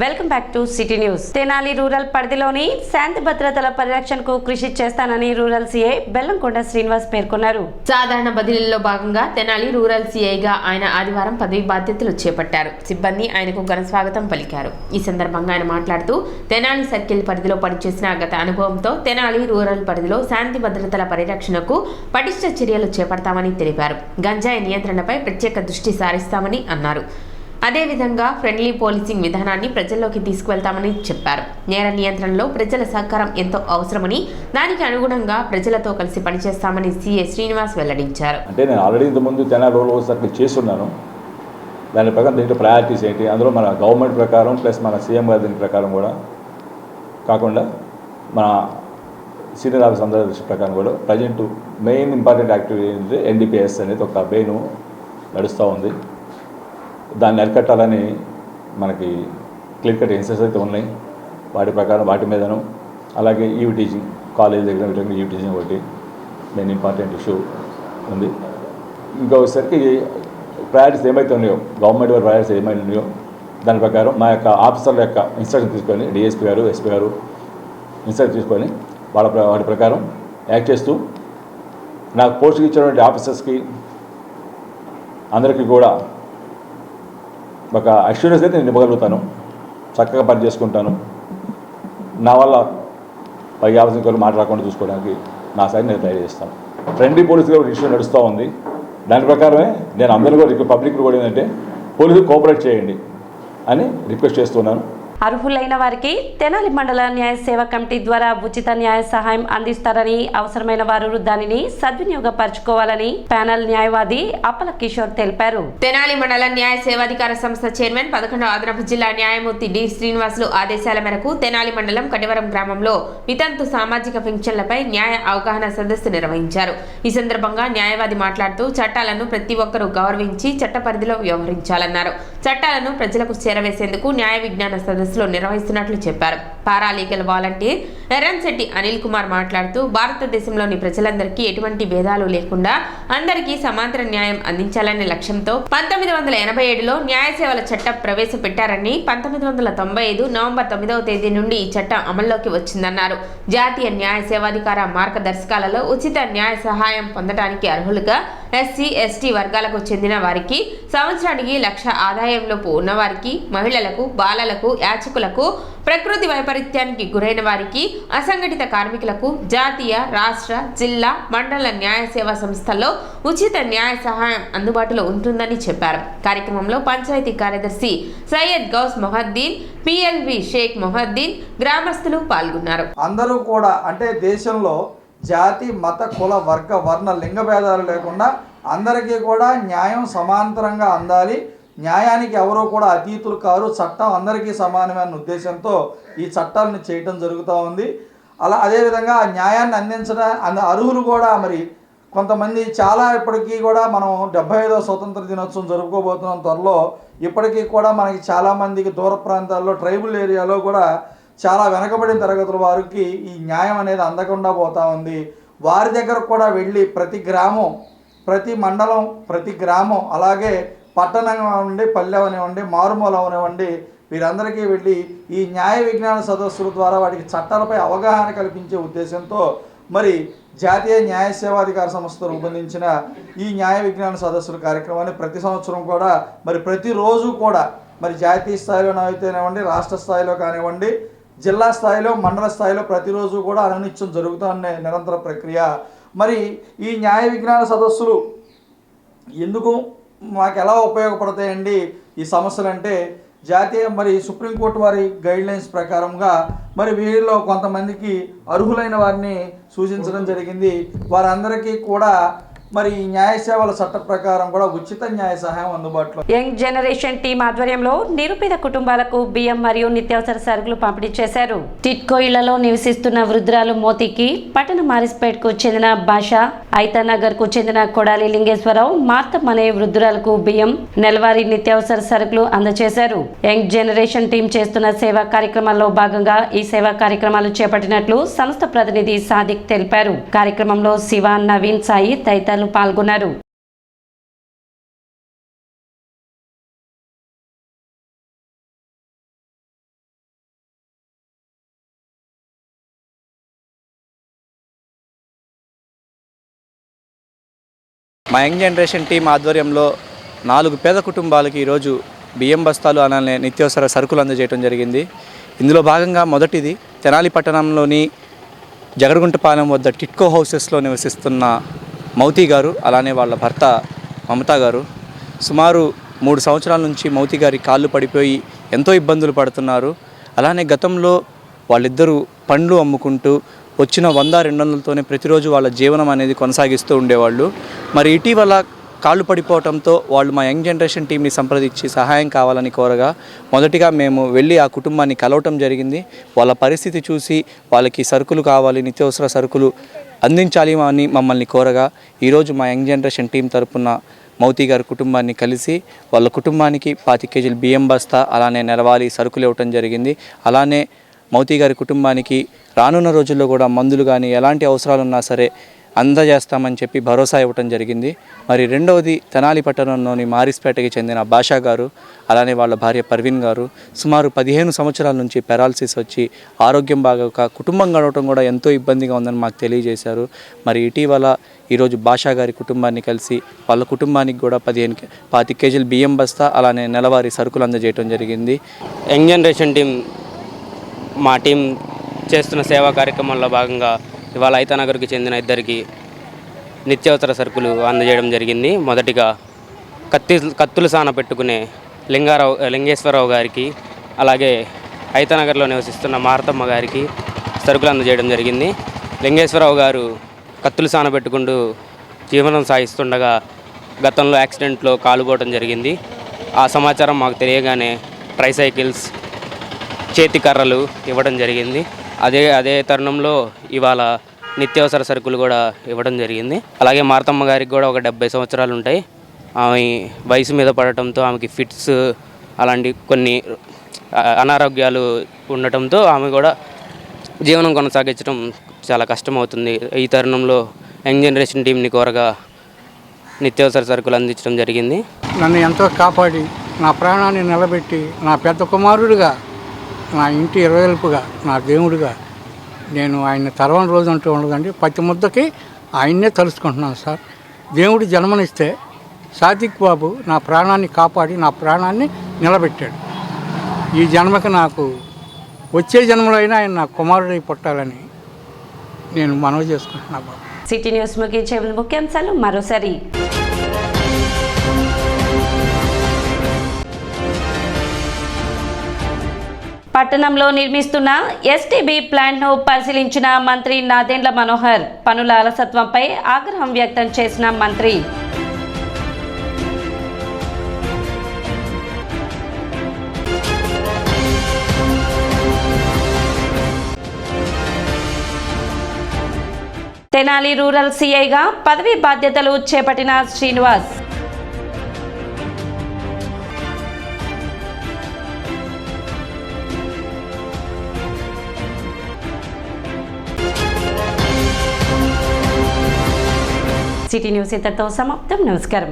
Welcome back to city news. Tenali rural పరిధిలోని శాంతి భద్రతల పరిరక్షణకు కృషి చేస్తానని రూరల్ సీఐ బెల్లంకొండ శ్రీనివాస్ పేర్కొన్నారు. సాధారణ బదిలీలో భాగంగా తెనాలి రూరల్ సీఐగా ఆయన ఆదివారం పదవి బాధ్యతలు చేపట్టారు. సిబ్బంది ఆయనకు ఘన స్వాగతం పలికారు. ఈ సందర్భంగా ఆయన మాట్లాడుతూ తెనాలి సర్కిల్ పరిధిలో పనిచేసిన గత అనుభవంతో తెనాలి రూరల్ పరిధిలో శాంతి భద్రతల పరిరక్షణకు పటిష్ట చర్యలు చేపడతామని తెలిపారు. గంజాయి నియంత్రణపై ప్రత్యేక దృష్టి సారిస్తామని అన్నారు. అదేవిధంగా ఫ్రెండ్లీ పోలీసింగ్ విధానాన్ని ప్రజల్లోకి తీసుకువెళ్తామని చెప్పారు. నేర నియంత్రణలో ప్రజల సహకారం ఎంతో అవసరమని, దానికి అనుగుణంగా ప్రజలతో కలిసి పనిచేస్తామని సీఏ శ్రీనివాస్ వెల్లడించారు. అంటే నేను ఆల్రెడీ ఇంతకుముందు తెనాలి రూరల్ సర్కిల్ చేస్తున్నాను. దాని ప్రకారం దీంట్లో ప్రయారిటీస్ ఏంటి, అందులో మన గవర్నమెంట్ ప్రకారం ప్లస్ మన సీఎం గారి దీని ప్రకారం కూడా కాకుండా మన సీనియర్ ఆఫీస్ అందరి దృష్టి ప్రకారం కూడా ప్రజెంట్ మెయిన్ ఇంపార్టెంట్ యాక్టివిటీ ఏంటంటే ఎన్డీపీఎస్ అనేది ఒక బెయిన్ నడుస్తూ ఉంది. దాన్ని అరికట్టాలని మనకి క్లియర్ కట్ ఇన్సెస్ అయితే ఉన్నాయి. వాటి ప్రకారం వాటి మీదను అలాగే ఈవీ టీచింగ్ కాలేజ్ దగ్గర ఈవీ టీచింగ్ ఒకటి మెయిన్ ఇంపార్టెంట్ ఇష్యూ ఉంది. ఇంకొకసారికి ప్రయారిటీస్ ఏమైతే ఉన్నాయో గవర్నమెంట్ వారి ప్రయారిటీస్ ఏమైనా ఉన్నాయో దాని ప్రకారం మా యొక్క ఆఫీసర్ల యొక్క ఇన్స్ట్రక్షన్ తీసుకొని డిఎస్పీ గారు ఎస్పీ గారు ఇన్స్ట్రక్షన్ తీసుకొని వాటి ప్రకారం యాక్ట్ చేస్తూ నాకు పోస్టుకి ఇచ్చినటువంటి ఆఫీసర్స్కి అందరికీ కూడా ఒక అష్యూరెన్స్ అయితే నేను ఇవ్వగలుగుతాను. చక్కగా పని చేసుకుంటాను. నా వల్ల పై ఆఫీసర్లు మాట రాకుండా చూసుకోవడానికి నా సైడ్ నేను ట్రై చేస్తాను. ఫ్రెండ్లీ పోలీసుగా ఒక ఇష్యూ నడుస్తూ ఉంది. దాని ప్రకారమే నేను అందరూ కూడా పబ్లిక్ కూడా ఏంటంటే పోలీసులు కోఆపరేట్ చేయండి అని రిక్వెస్ట్ చేస్తున్నాను. అర్హులైన వారికి తెనాలి మండల న్యాయ సేవా కమిటీ ద్వారా ఉచిత న్యాయ సహాయం అందిస్తారని, అవసరమైన వారు దానిని సద్వినియోగపరచుకోవాలని ప్యానెల్ న్యాయవాది అప్పల కిషోర్ తెలిపారు. తెనాలి మండల న్యాయ సేవాధికార సంస్థ చైర్మన్ 11వ అదనపు జిల్లా న్యాయమూర్తి డి శ్రీనివాసులు ఆదేశాల మేరకు తెనాలి మండలం కటివరం గ్రామంలో వితంతు సామాజిక పెన్షన్లపై న్యాయ అవగాహన సదస్సు నిర్వహించారు. ఈ సందర్భంగా న్యాయవాది మాట్లాడుతూ చట్టాలను ప్రతి ఒక్కరూ గౌరవించి చట్ట పరిధిలో వ్యవహరించాలన్నారు. చట్టాలను ప్రజలకు చేరవేసేందుకు న్యాయ విజ్ఞాన సదస్సు నిర్వహిస్తున్నట్లు చెప్పారు. పారాలీగల్ వాలంటీర్ ఎర్రంశెట్టి అనిల్ కుమార్ మాట్లాడుతూ భారతదేశంలోని ప్రజలందరికీ ఎటువంటి భేదాలు లేకుండా అందరికీ సమాంతర న్యాయం అందించాలనే లక్ష్యంతో 1987లో న్యాయ సేవల చట్టం ప్రవేశపెట్టారని, 1995 నవంబర్ 9వ తేదీ నుండి ఈ చట్టం అమల్లోకి వచ్చిందన్నారు. జాతీయ న్యాయ సేవాధికార మార్గదర్శకాలలో ఉచిత న్యాయ సహాయం పొందడానికి అర్హులుగా ఎస్సీ ఎస్టీ వర్గాలకు చెందిన వారికి, సంవత్సరానికి 1,00,000 ఆదాయంలోపు ఉన్నవారికి, మహిళలకు, బాలలకు, యాచకులకు, ప్రకృతి వైపరీత్యానికి గురైన వారికి, అసంఘటిత కార్మికులకు జాతీయ, రాష్ట్ర, జిల్లా, మండల న్యాయ సేవా సంస్థల్లో ఉచిత న్యాయ సహాయం అందుబాటులో ఉంటుందని చెప్పారు. కార్యక్రమంలో పంచాయతీ కార్యదర్శి సయ్యద్ గౌస్ మొహద్దీన్, పిఎల్వి షేక్ మొహద్దీన్, గ్రామస్తులు పాల్గొన్నారు. అందరూ కూడా అంటే దేశంలో జాతి, మత, కుల, వర్గ, వర్ణ, లింగ భేదాలు లేకుండా అందరికీ కూడా న్యాయం సమాంతరంగా అందాలి. న్యాయానికి ఎవరో కూడా అతీతులు కారు, చట్టం అందరికీ సమానమైన ఉద్దేశంతో ఈ చట్టాలను చేయటం జరుగుతూ ఉంది. అదేవిధంగా ఆ న్యాయాన్ని అందించడం అర్హులు కూడా మరి కొంతమంది చాలా ఇప్పటికీ కూడా మనం 75వ స్వతంత్ర దినోత్సవం జరుపుకోబోతున్నాం త్వరలో. ఇప్పటికీ కూడా మనకి చాలామందికి దూర ప్రాంతాల్లో ట్రైబల్ ఏరియాలో కూడా చాలా వెనకబడిన తరగతుల వారికి ఈ న్యాయం అనేది అందకుండా పోతూ ఉంది. వారి దగ్గర కూడా వెళ్ళి ప్రతి గ్రామం, ప్రతి మండలం, ప్రతి గ్రామం, అలాగే పట్టణం అవనివ్వండి, పల్లె అవనివ్వండి, మారుమూల అవనివ్వండి, వీరందరికీ వెళ్ళి ఈ న్యాయ విజ్ఞాన సదస్సుల ద్వారా వాటికి చట్టాలపై అవగాహన కల్పించే ఉద్దేశంతో మరి జాతీయ న్యాయ సేవాధికార సంస్థ రూపొందించిన ఈ న్యాయ విజ్ఞాన సదస్సుల కార్యక్రమాన్ని ప్రతి సంవత్సరం కూడా మరి ప్రతిరోజు కూడా మరి జాతీయ స్థాయిలో అయితేనేవ్వండి, రాష్ట్ర స్థాయిలో కానివ్వండి, జిల్లా స్థాయిలో, మండల స్థాయిలో ప్రతిరోజు కూడా అనునిత్యం జరుగుతున్న నిరంతర ప్రక్రియ. మరి ఈ న్యాయ విజ్ఞాన సదస్సులు ఎందుకు మాకు ఎలా ఉపయోగపడతాయండి ఈ సమస్యలు అంటే, జాతీయ మరి సుప్రీంకోర్టు వారి గైడ్లైన్స్ ప్రకారంగా మరి వీరిలో కొంతమందికి అర్హులైన వారిని సూచించడం జరిగింది. వారందరికీ కూడా మరి న్యాయ సేవల చట్ట ప్రకారం కూడా ఉచిత న్యాయ సహాయం అందుబాటులో. యంగ్ జనరేషన్ టీం ఆధ్వర్యంలో నిరుపేద కుటుంబాలకు బియ్యం మరియు నిత్యావసర సరుకులు పంపిణీ చేశారు. టిట్కో ఇళ్లలో నివసిస్తున్న వృద్ధురాలు మోతికి పట్టణ మారిస్పేట్కు చెందిన భాష, ఐతానగర్ కు చెందిన కొడాలి లింగేశ్వరరావు, మార్తం అనే వృద్ధురాలకు బియ్యం, నెలవారీ నిత్యావసర సరుకులు అందజేశారు. యంగ్ జనరేషన్ టీం చేస్తున్న సేవా కార్యక్రమాల్లో భాగంగా ఈ సేవా కార్యక్రమాలు చేపట్టినట్లు సంస్థ ప్రతినిధి సాదిక్ తెలిపారు. కార్యక్రమంలో శివ, నవీన్, సాయి తదితరులు పాల్గొన్నారు. మా యంగ్ జనరేషన్ టీం ఆధ్వర్యంలో 4 పేద కుటుంబాలకి ఈరోజు బియ్యం బస్తాలు అలానే నిత్యావసర సరుకులు అందజేయడం జరిగింది. ఇందులో భాగంగా మొదటిది తెనాలి పట్టణంలోని జగరుగుంటపాలెం వద్ద టిట్కో హౌసెస్లో నివసిస్తున్న మౌతి గారు అలానే వాళ్ళ భర్త మమతా గారు. సుమారు 3 సంవత్సరాల నుంచి మౌతి గారి కాళ్ళు పడిపోయి ఎంతో ఇబ్బందులు పడుతున్నారు. అలానే గతంలో వాళ్ళిద్దరూ పండ్లు అమ్ముకుంటూ వచ్చిన 100-200తోనే ప్రతిరోజు వాళ్ళ జీవనం అనేది కొనసాగిస్తూ ఉండేవాళ్ళు. మరి ఇటీవల కాళ్ళు పడిపోవడంతో వాళ్ళు మా యంగ్ జనరేషన్ టీంని సంప్రదించి సహాయం కావాలని కోరగా మొదటిగా మేము వెళ్ళి ఆ కుటుంబాన్ని కలవటం జరిగింది. వాళ్ళ పరిస్థితి చూసి వాళ్ళకి సరుకులు కావాలి, నిత్యావసర సరుకులు అందించాలి అని మమ్మల్ని కోరగా ఈరోజు మా యంగ్ జనరేషన్ టీం తరపున మౌతి గారి కుటుంబాన్ని కలిసి వాళ్ళ కుటుంబానికి 25 కేజీలు బియ్యం బస్తా అలానే నెలవారీ సరుకులు ఇవ్వటం జరిగింది. అలానే మౌతి గారి కుటుంబానికి రానున్న రోజుల్లో కూడా మందులు కానీ ఎలాంటి అవసరాలు ఉన్నా సరే అందజేస్తామని చెప్పి భరోసా ఇవ్వటం జరిగింది. మరి రెండవది తెనాలి పట్టణంలోని మారిస్పేటకి చెందిన బాషా గారు అలానే వాళ్ళ భార్య పర్వీన్ గారు సుమారు 15 సంవత్సరాల నుంచి పెరాలసిస్ వచ్చి ఆరోగ్యం బాగోక కుటుంబం గడవటం కూడా ఎంతో ఇబ్బందిగా ఉందని మాకు తెలియజేశారు. మరి ఇటీవల ఈరోజు బాషా గారి కుటుంబాన్ని కలిసి వాళ్ళ కుటుంబానికి కూడా 25 కేజీలు బియ్యం బస్తా అలానే నెలవారీ సరుకులు అందజేయటం జరిగింది. యంగ్ జనరేషన్ టీం మా టీం చేస్తున్న సేవా కార్యక్రమంలో భాగంగా ఇవాళ ఐతానగర్కి చెందిన 2 నిత్యావసర సరుకులు అందజేయడం జరిగింది. మొదటిగా కత్తులు సాన పెట్టుకునే లింగేశ్వరరావు గారికి అలాగే ఐతానగర్లో నివసిస్తున్న మారతమ్మ గారికి సరుకులు అందజేయడం జరిగింది. లింగేశ్వరరావు గారు కత్తులు సాన పెట్టుకుంటూ జీవనం సాగిస్తుండగా గతంలో యాక్సిడెంట్లో కాలుపోవడం జరిగింది. ఆ సమాచారం మాకు తెలియగానే ట్రైసైకిల్స్, చేతి కర్రలు ఇవ్వడం జరిగింది. అదే తరుణంలో ఇవాళ నిత్యావసర సరుకులు కూడా ఇవ్వడం జరిగింది. అలాగే మారతమ్మ గారికి కూడా ఒక 70 సంవత్సరాలు ఉంటాయి. ఆమె వయసు మీద పడటంతో ఆమెకి ఫిట్స్ అలాంటి కొన్ని అనారోగ్యాలు ఉండటంతో ఆమె కూడా జీవనం కొనసాగించడం చాలా కష్టమవుతుంది. ఈ తరుణంలో యంగ్ జనరేషన్ టీంని కోరగా నిత్యావసర సరుకులు అందించడం జరిగింది. నన్ను ఎంతో కాపాడి నా ప్రాణాన్ని నిలబెట్టి నా పెద్ద కుమారుడిగా నా ఇంటి ఇరవైపుగా నా దేవుడిగా నేను ఆయన తరవని రోజు అంటూ ఉండదండి. ప్రతి ముద్దకి ఆయన్నే తలుచుకుంటున్నాను సార్. దేవుడు జన్మనిస్తే సాదిక్ బాబు నా ప్రాణాన్ని కాపాడి నా ప్రాణాన్ని నిలబెట్టాడు. ఈ జన్మకి నాకు వచ్చే జన్మలో అయినా ఆయన నా కుమారుడై పుట్టాలని నేను మనవి చేసుకుంటున్నాను బాబు. సిటీ న్యూస్ ముగించే ముఖ్యాంశాలు మరోసారి. పట్టణంలో నిర్మిస్తున్న ఎస్టీబీ ప్లాంట్ను పరిశీలించిన మంత్రి నాదెండ్ల మనోహర్. పనుల అలసత్వంపై ఆగ్రహం వ్యక్తం చేసిన మంత్రి. తెనాలి రూరల్ సీఐగా పదవి బాధ్యతలు చేపట్టిన శ్రీనివాస్. సిటీ న్యూస్ ఇంతటితో సమాప్తం. నమస్కారం.